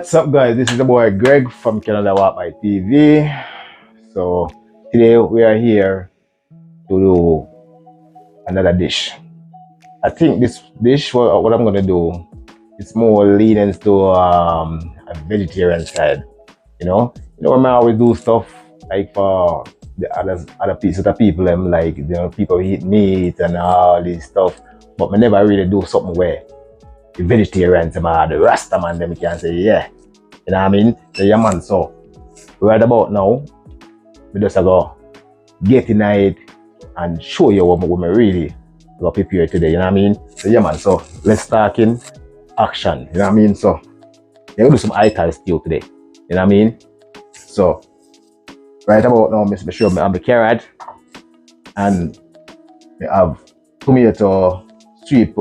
What's up, guys? This is the boy Greg from Canada Walk by TV. So today we are here to do another dish. I think this dish, what I'm gonna do, it's more leaning to a vegetarian side. When I always do stuff like for the other pieces of people, them like people who eat meat and all this stuff, but I never really do something where the vegetarians, the Rasta man, them can say, yeah. You know what I mean? So, yeah, man. So, right about now, we just go get in it and show you what we really go prepare today. You know what I mean? So, yeah, man. So, let's start in action. You know what I mean? So, we're going to do some ital stew today. You know what I mean? So, right about now, Mr. Sure, I have the carrot and we have tomato, sweet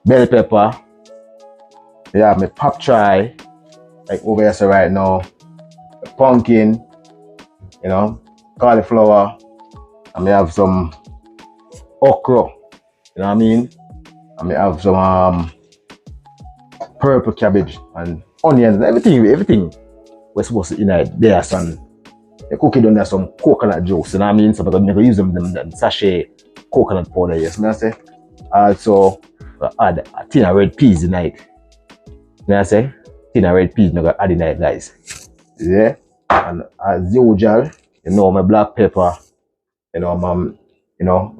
bell pepper. Yeah, my pop chai, like over here so right now, the pumpkin, cauliflower, and we have some okra, you know what I mean? And we have some purple cabbage and onions, everything we're supposed to unite. There's some, the cookie done, there's some coconut juice, you know what I mean? So we're going to use them sachet coconut powder, yes, I say. Also, add a tin of red peas tonight. You know what I say? Tin of red peas, I'm going to add in it, guys. Yeah. And as usual, my black pepper, my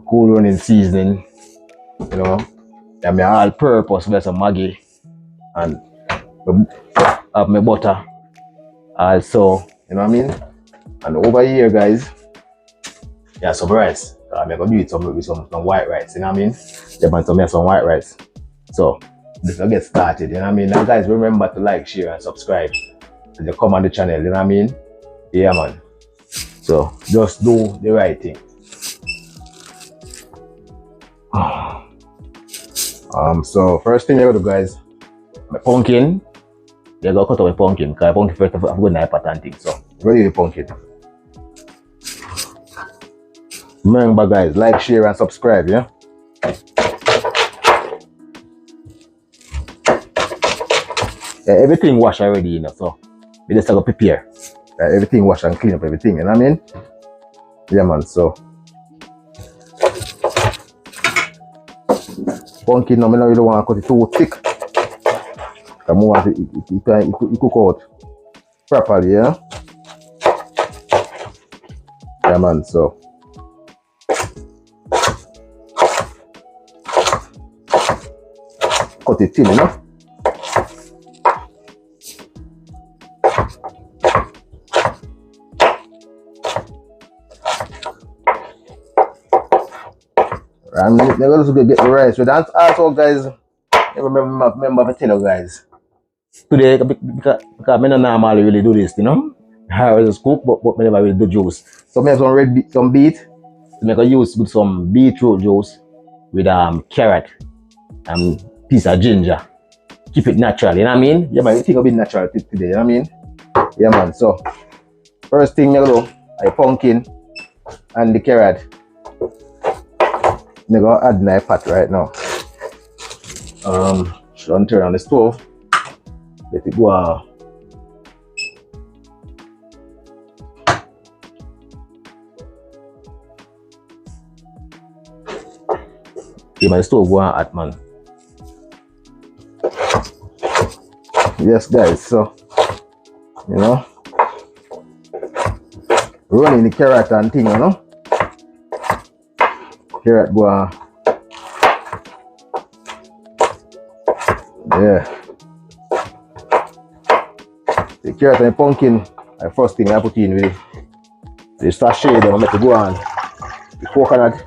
cool running seasoning, and my all purpose with some Maggi, and have my butter. Also, you know what I mean? And over here, guys, yeah, some rice. I'm going to do it with some white rice, you know what I mean? Yeah, man, so I have some white rice. So, let's get started, you know what I mean? Now, guys, remember to like, share, and subscribe. And you come on the channel, you know what I mean? Yeah, man. So, just do the right thing. So, first thing you gotta do, guys, my pumpkin. You gotta cut out my pumpkin, because pumpkin first of all, I've got an important thing. So, ready with pumpkin. Remember, guys, like, share, and subscribe, yeah? Yeah, everything wash already, so we just have to prepare. Everything wash and clean up everything, you know what I mean? Yeah, man, so pumpkin, no, I don't really want to cut it too thick. Because I want it cook out properly, yeah? Yeah, man, so cut it thin, you know? And they're also going to get the rice. So that's also, guys, remember to tell you guys. Today, because I don't normally really do this, I always cook, but I never really do juice. So I have some beet. So I can use with some beetroot juice with carrot and piece of ginger. Keep it natural, you know what I mean? Yeah, man, everything will be natural today, you know what I mean? Yeah, man. So, first thing you do, I pumpkin and the carrot. I'm gonna add my pot right now. Should turn on the stove. Let it go. Keep my stove going hot, man. Yes, guys. So, running the carrot and thing, Carrot go on. Yeah. The carrot and the pumpkin, the first thing I put in with the sachet, then I make it go on. The coconut,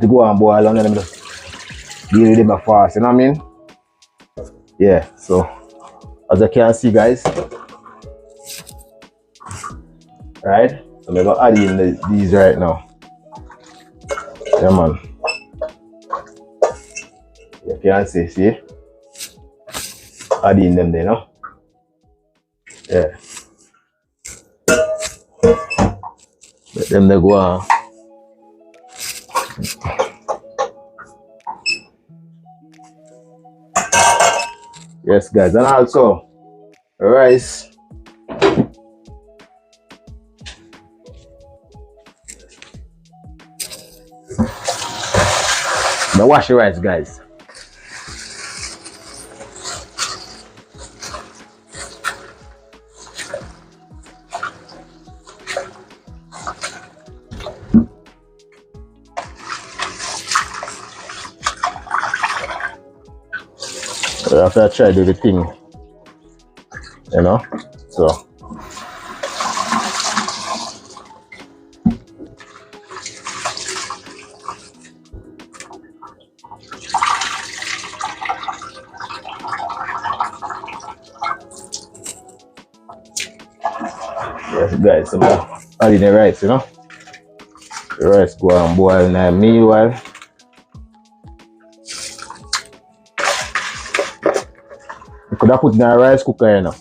to go on boil, and then I just deal with them fast, you know what I mean? Yeah, so as you can see, guys, right? So I'm gonna add in these right now. Yeah, man. You can see, add in them there, yeah. Let them they go on. Yes, guys, and also rice. Now wash the rice, guys. After I try do the thing, you know. So yes, guys, so add in the rice, you know. The rice go and boil now. Meanwhile, you could have put in a rice cooker, you know.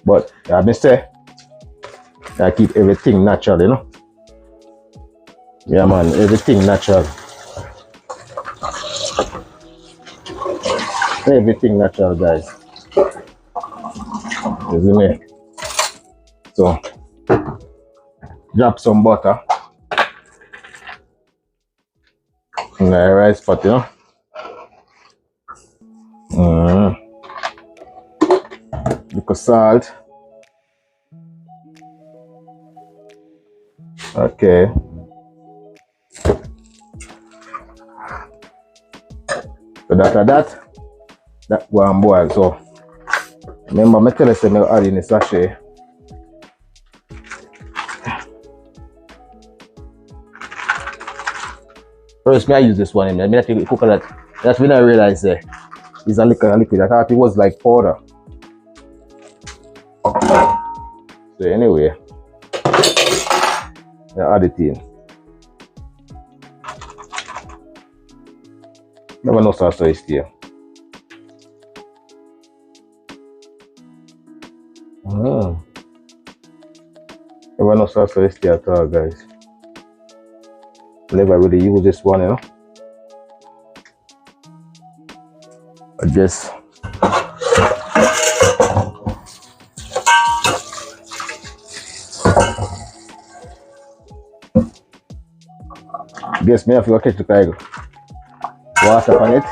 But I must say, I keep everything natural, you know. Yeah, man, everything natural. Everything natural, guys. You see me? So, drop some butter in the rice pot, you know. Little salt. Okay. So after that go and boil. So remember, I tell you say I add in the sachet. First, I use this one. I take the coconut. That's when I realized it's a liquid. I thought it was like powder. So anyway, I add it in. Never know sauce is here. Never know sauce is here at all, guys. Never really use this one, you know. I guess me have to catch the tiger. Water on it.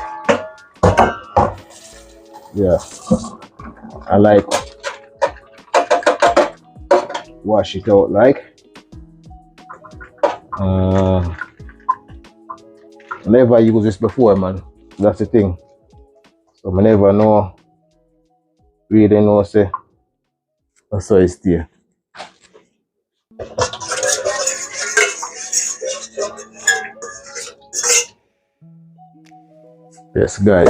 Yeah. I like wash it out like. Never use this before, man. That's the thing. So I never know. Really know say that's how it's there. Yes, guys.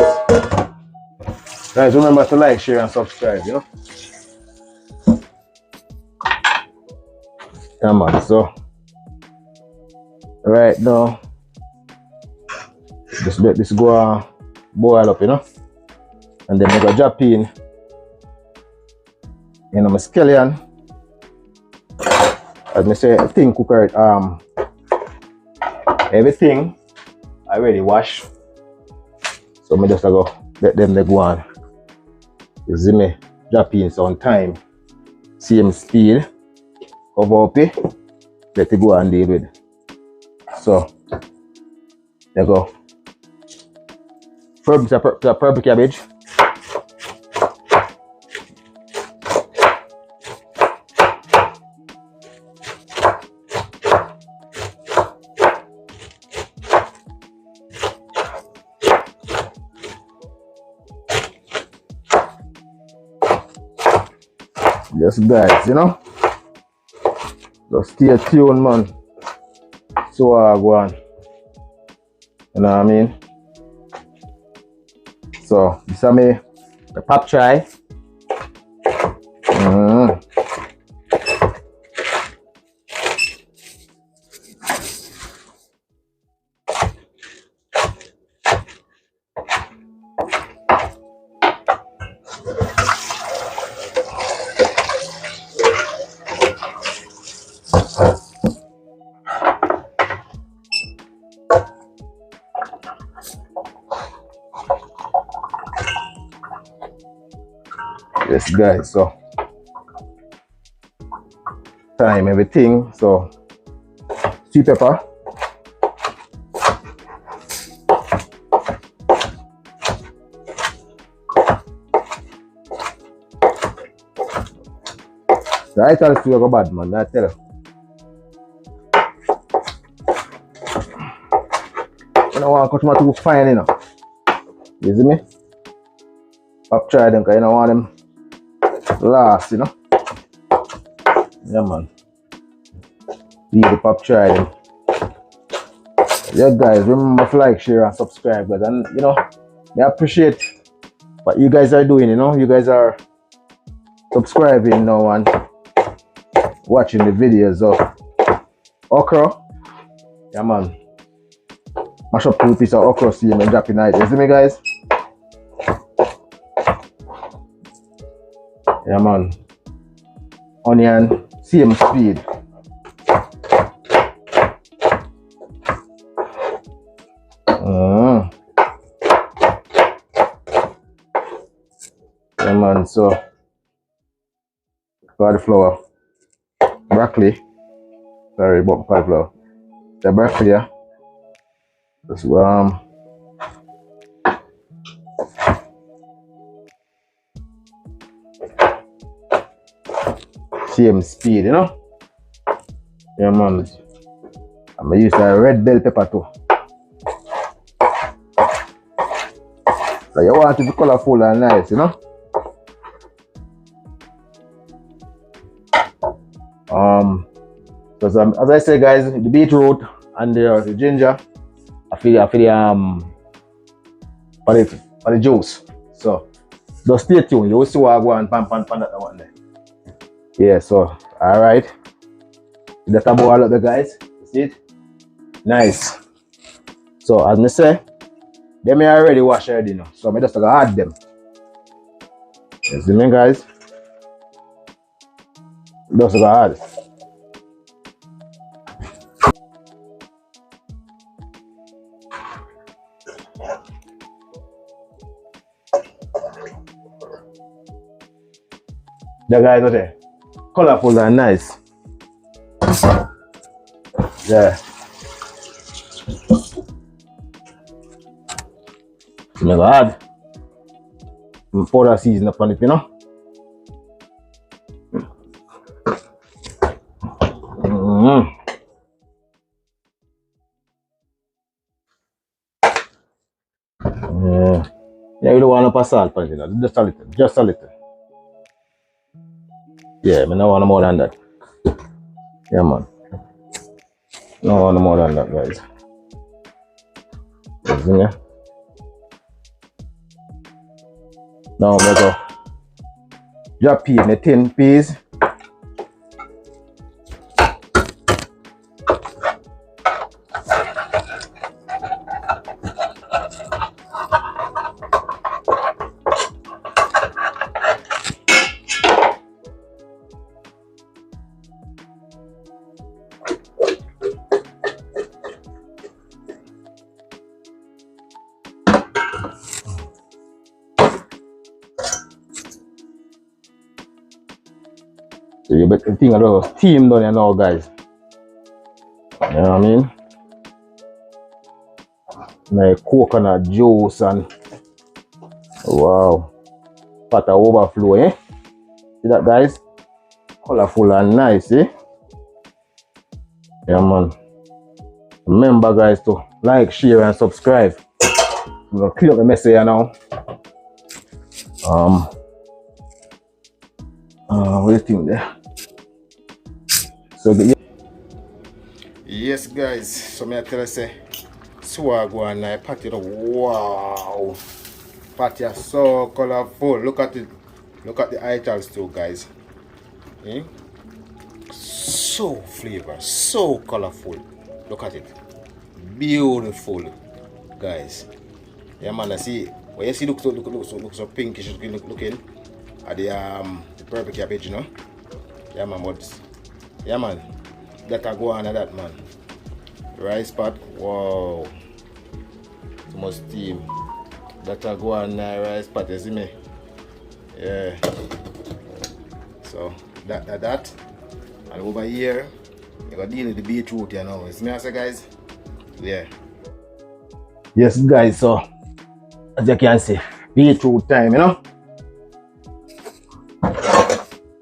Guys, remember to like, share, and subscribe, you know. Come on, so right now, just let this go boil up, you know, and then I go drop in, you know, my scallion. As I say, thing cooker, everything I already wash. So I just go let them go on. You see me, drop in some time, same speed, cover up it, let it go and deal with. So there you go. Purple cabbage. Yes, guys, you know, just stay tuned, man. So go on, you know what I mean? So this is me, the pop try. Yes, guys. So time everything. So sweet pepper. The ital still go bad, man. I tell you. I don't want to cut them too fine, you know. You see me? I've tried them because I don't want them last, you know. Yeah, man. Leave the pop try them. Yeah, guys, remember to like, share, and subscribe, guys. And you know, I appreciate what you guys are doing. You know, you guys are subscribing now and watching the videos of okra. Yeah, man. Mash up 2 pieces of okra, see them and drop in it. You see me, guys? Yeah, man. Onion, same speed. Yeah, man. So, cauliflower, broccoli. Sorry about cauliflower. The broccoli, yeah. Just same speed, you know. Yeah, man. I'm gonna use a red bell pepper too. So you want it to be colorful and nice, you know. Because as I say, guys, the beetroot and the ginger, I feel for the juice. So just stay tuned. You will see what I go and pan that one there. Yeah. So all right. That's about all of the guys. You see it? Nice. So as I say, them I already wash already now. So I just gonna add them. You see me, guys? Just gonna add. The guys are there. Colorful and nice. Yeah. Never add. Powder season upon it, you know. Yeah, you don't want to pass salt on it, you know. Just a little. Just a little. Yeah, I don't want more than that. Yeah, man. No more than that, guys. Yeah. Now I'm gonna drop in the tin peas. So you bet the thing a little steam down here now, guys. You know what I mean? Like coconut juice and wow. Pot of overflow, eh? See that, guys? Colorful and nice, eh? Yeah, man. Remember, guys, to like, share, and subscribe. I'm gonna clean up the mess here now. What do you think there? So yes, guys. So me I tell you say, swag one I patty. Wow, patty are so colorful. Look at it. Look at the items too, guys. Eh? So flavor, so colorful. Look at it. Beautiful, guys. Yeah, man. I see. Well, you see, look so pinkish looking at the perfect cabbage, you know. Yeah, man. But yeah, man. That I go on at that, man. Rice pot. Wow. Too much steam. That I go on rice pot. You see me? Yeah. So that. And over here, you gotta deal with the beetroot, you know. It's me, I say, guys. Yeah. Yes, guys. So as you can see, beetroot time, you know.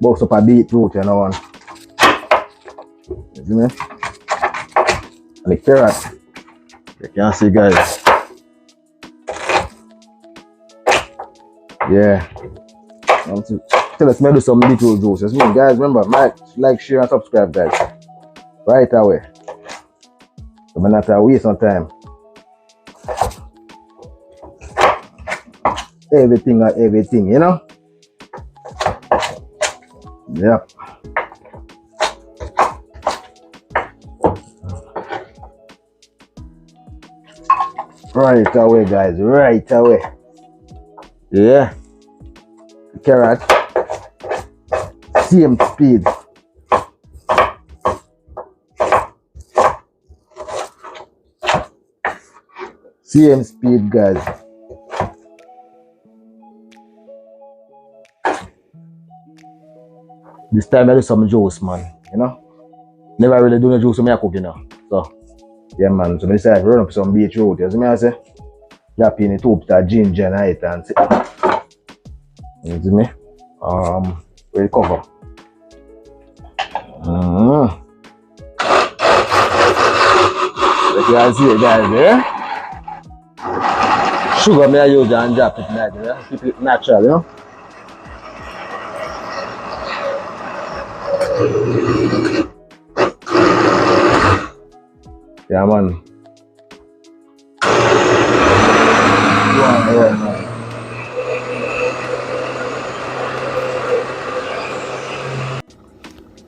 Box up a beetroot, you know. You see me? And the carrot. You can see, guys. Yeah. Tell us, do some beetroot juices. Guys, remember, like, share, and subscribe, guys. Right away. So I'm not waste some time. Everything, you know? Yep. Right away, guys. Right away. Yeah. Carrot. Same speed. Same speed, guys. This time I do some juice, man. You know? Never really do no juice when I cook, you know. So, yeah, man. So I decided to run up some beetroot. You see me, I say? Drop in it up to ginger and it and see. You see me? We'll cover. You can see it, guys, yeah? Sugar may I use and drop it like that, yeah? Keep it natural, you know? Yeah, man. Yeah, man.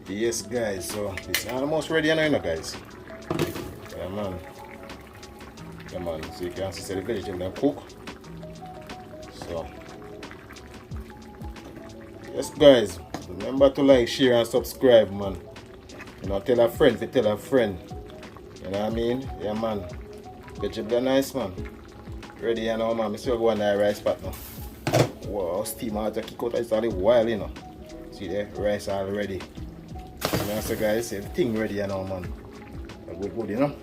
Yes, guys, so it's almost ready now, guys. Yeah, man. Yeah, man. So you can see the vegetable cook. So, yes, guys. Remember to like, share, and subscribe, man. You know, tell a friend to tell a friend. You know what I mean? Yeah, man. Vegetable nice, man. Ready, you know, man. I still go on that rice pot now. Wow, steam out to kick out. It's only wild, you know. See there, rice already. You know, so guys, everything ready, you know, man. Good, you know.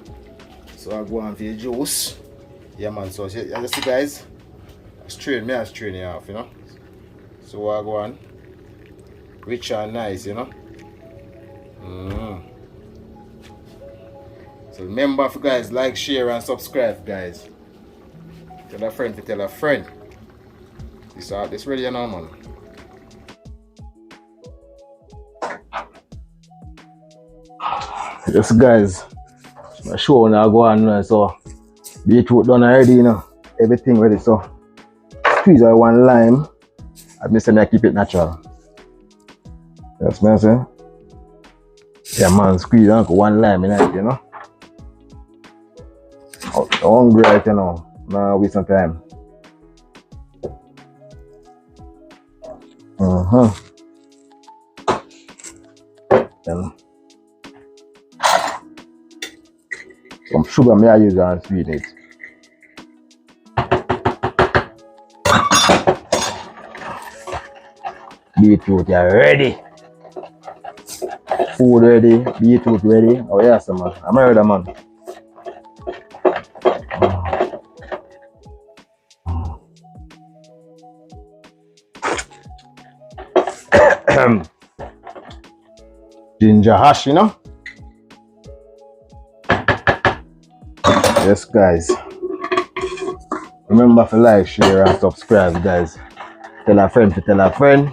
So I go on for the juice. Yeah, man. So as you see, guys, I strain it off, you know. So I go on. Rich and nice, you know. So remember, for guys, like, share, and subscribe, guys. Tell a friend to tell a friend. This ready, you know, man. Yes, guys. My show now go on now, so beetroot done already, you know. Everything ready, so squeeze out one lime. I say I keep it natural. Yes, man, say. Yeah, man, squeeze out one lime in it, you know. I'm hungry right, you know. Now waste some time. Then some sugar may I use and sweeten it. Beetroot, yeah, ready. Food ready, beetroot ready. Oh yes, man. I'm ready, man. Ginger hash, you know. Yes, guys. Remember to like, share, and subscribe, guys. Tell a friend to tell a friend.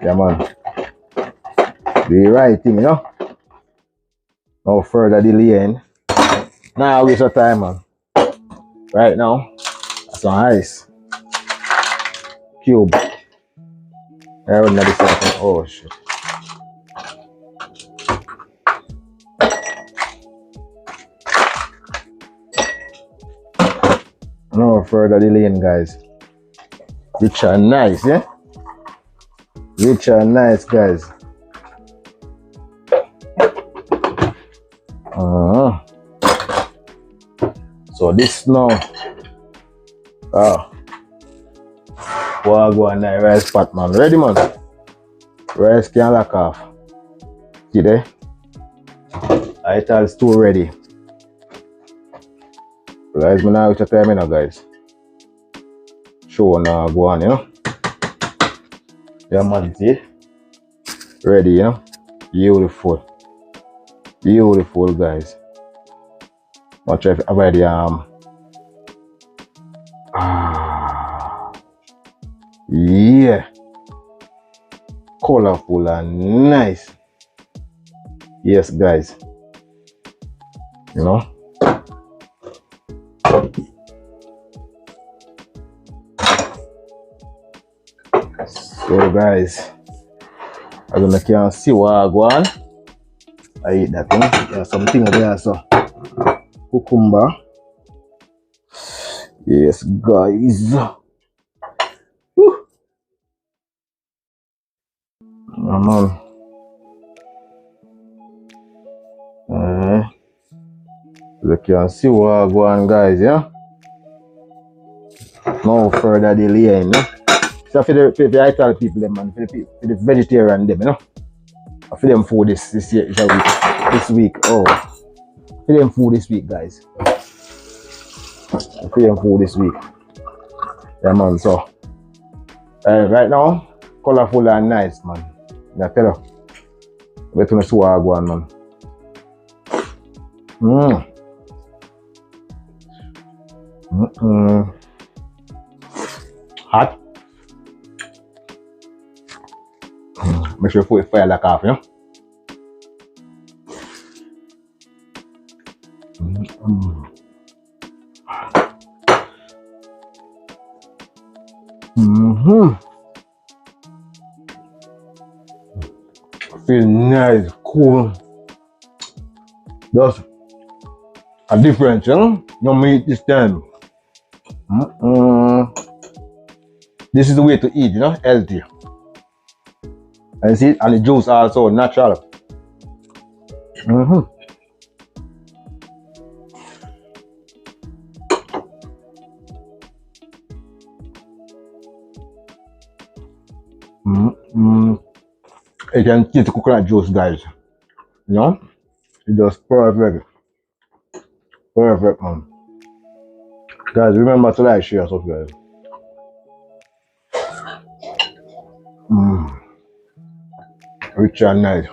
Yeah, man. Do the right thing, you know. No further delaying. Now waste of time, man. Right now, some ice cube. I don't know this. Oh shit. No further delaying, guys. Rich and nice, yeah? Rich and nice, guys. So this now. Go on that rice pot, man. Ready, man? Rice can lock off. See there? I all stew ready. Guys, me now which time you know, guys. Show now go on, you know. Yeah man, see? Ready, you know. Beautiful. Beautiful, guys. Watch if avoid the yeah. Colorful and nice. Yes, guys. You know. So guys, as you can see what I go on, I eat that, you know. There's something over there, so cucumber. Yes, guys. Woo. Man. You can see what I go on, guys, yeah. No further delay, you know. So for the Italian people, them, man, for the vegetarian, them, you know. For them food this year, this week. Oh, for them food this week, guys. For them food this week. Yeah, man. So right now, colorful and nice, man. I tell you, we're gonna see what I go on, man. Hot. Make sure you put the fire like off, you know. Feel nice, cool. That's a difference, you know. No meat this time. This is the way to eat, you know, healthy. And see, and the juice also natural. You can get the coconut juice, guys. You know, it's just perfect. Perfect, man. Guys, remember to like, share, subscribe. Rich and nice.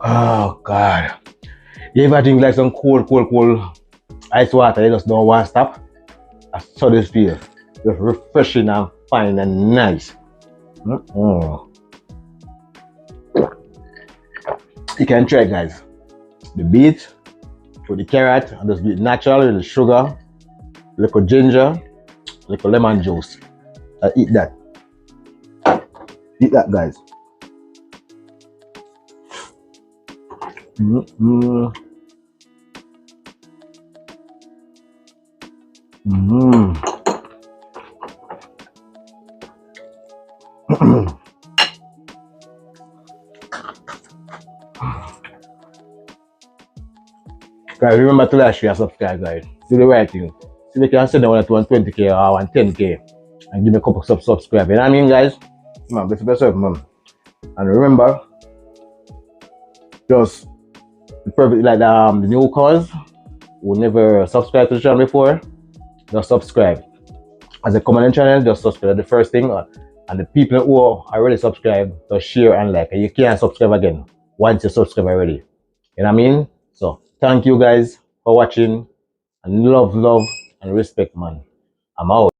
Oh God. You ever drink like some cold ice water, you just don't want to stop? That's so this feels. Just refreshing and fine and nice. You can try it, guys. The beet with the carrot and just beat natural with the sugar, little ginger, little lemon juice. I eat that. Eat that, guys. Guys, remember to like, share, subscribe, guys. Do the right thing. See if you can send one to 120k or 110k and give me a couple of subscribe. You know what I mean, guys? Man, bless yourself, man. And remember, just perfect like the newcomers who never subscribed to the channel before, just subscribe. As a come on the channel, just subscribe. The first thing, and the people who are already subscribed, just share and like. And you can't subscribe again once you subscribe already. You know what I mean? So thank you guys for watching, and love and respect, man. I'm out.